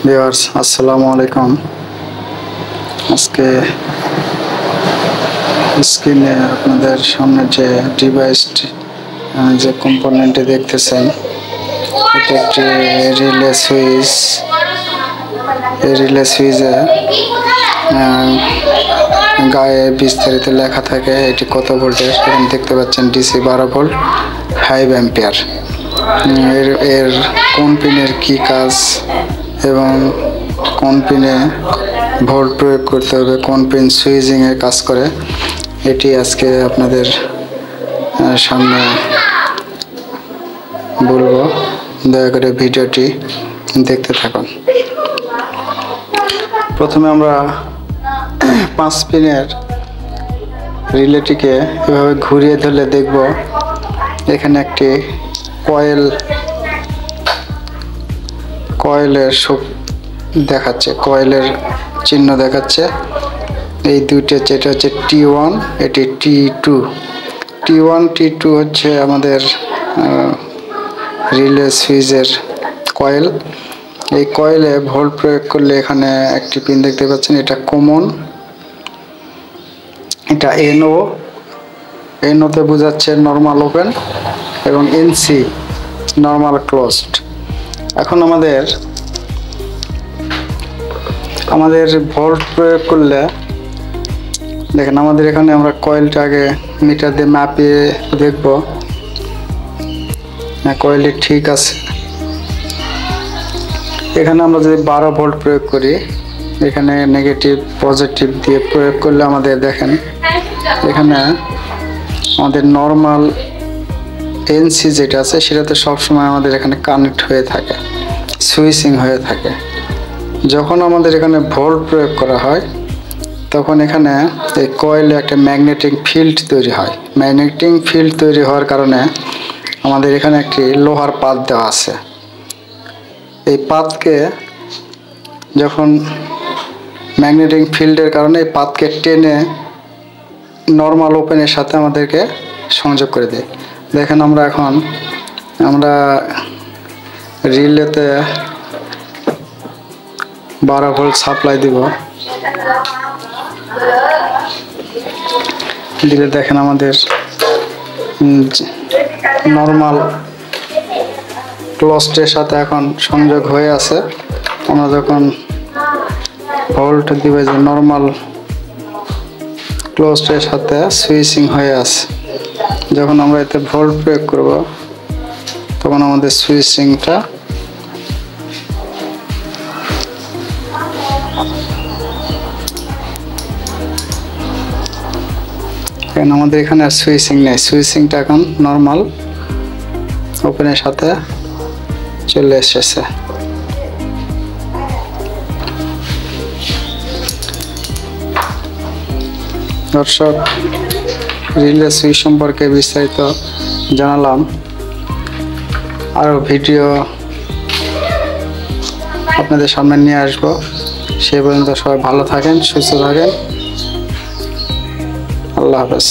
Viewers আসসালামু আলাইকুম। আজকে স্ক্রিনে আপনাদের সামনে যে ডিভাইসটি যে কম্পোনেন্টটি দেখতেছেন, এটা একটি রিলে সুইচ। এই রিলে সুইচে গায়ে বিস্তারিত লেখা থাকে এটি কত ভোল্টের। এখানে দেখতে পাচ্ছেন ডিসি 12 ভোল্ট 5 অ্যাম্পিয়ার। এর কোন পিনের কি কাজ এবং কোন পিনে ভোল্ট প্রয়োগ করতে হবে, কোন পিন সুইচিং এর কাজ করে, এটি আজকে আপনাদের সামনে বলবো। দয়া করে ভিডিওটি দেখতে থাকুন। প্রথমে আমরা 5 পিনের রিলেটিকে এভাবে ঘুরিয়ে ধরলে দেখব এখানে একটি কয়েলের দেখাচ্ছে, কয়েলের চিহ্ন দেখাচ্ছে। এই দুইটা, যেটা হচ্ছে T1, এটি T2। T1 T2 হচ্ছে আমাদের রিলে সুইচের কয়েল। এই কয়েলে ভোল্ট প্রয়োগ করলে এখানে একটি পিন দেখতে পাচ্ছেন, এটা কমন, এটা NO তে বোঝাচ্ছে নর্মাল ওপেন এবং NC নর্মাল ক্লোজড। এখন আমাদের ভোল্ট প্রয়োগ করলে দেখেন, আমাদের এখানে আমরা কয়েলটা আগে মিটার দিয়ে মাপিয়ে দেখব কয়েলটি ঠিক আছে। এখানে আমরা যদি 12 ভোল্ট প্রয়োগ করি, এখানে নেগেটিভ পজিটিভ দিয়ে প্রয়োগ করলে আমাদের দেখেন এখানে আমাদের নর্মাল NC যেটা আছে সেটাতে সবসময় আমাদের এখানে কানেক্ট হয়ে থাকে, সুইচিং হয়ে থাকে। যখন আমাদের এখানে ভোল্ট প্রয়োগ করা হয় তখন এখানে এই কয়েলে একটা ম্যাগনেটিক ফিল্ড তৈরি হয়। ম্যাগনেটিক ফিল্ড তৈরি হওয়ার কারণে আমাদের এখানে একটি লোহার পাত দেওয়া আছে। এই পাতকে যখন ম্যাগনেটিক ফিল্ডের কারণে এই পাতকে টেনে নর্মাল ওপেনের সাথে আমাদেরকে সংযোগ করে দেয়। দেখেন আমরা রিলেতে 12 ভোল্ট সাপ্লাই দিব, দিলে দেখেন আমাদের নর্মাল ক্লোজডের সাথে এখন সংযোগ হয়ে আছে। আমরা যখন ভোল্ট দিব, যে নর্মাল ক্লোজডের সাথে সুইচিং হয়ে আছে, যখন আমরা এতে ভোল্ট প্রয়োগ করব তখন আমাদের সুইচিংটা আমাদের এখানে আর সুইচিং নেই, সুইচিংটা এখন নর্মাল ওপেনের সাথে চলে এসেছে। দর্শক, রিলে সুইচ সম্পর্কে বিস্তারিত জানালাম। আরও ভিডিও আপনাদের সামনে নিয়ে আসবো। সে পর্যন্ত সবাই ভালো থাকেন, সুস্থ থাকেন। আল্লাহ হাফেজ।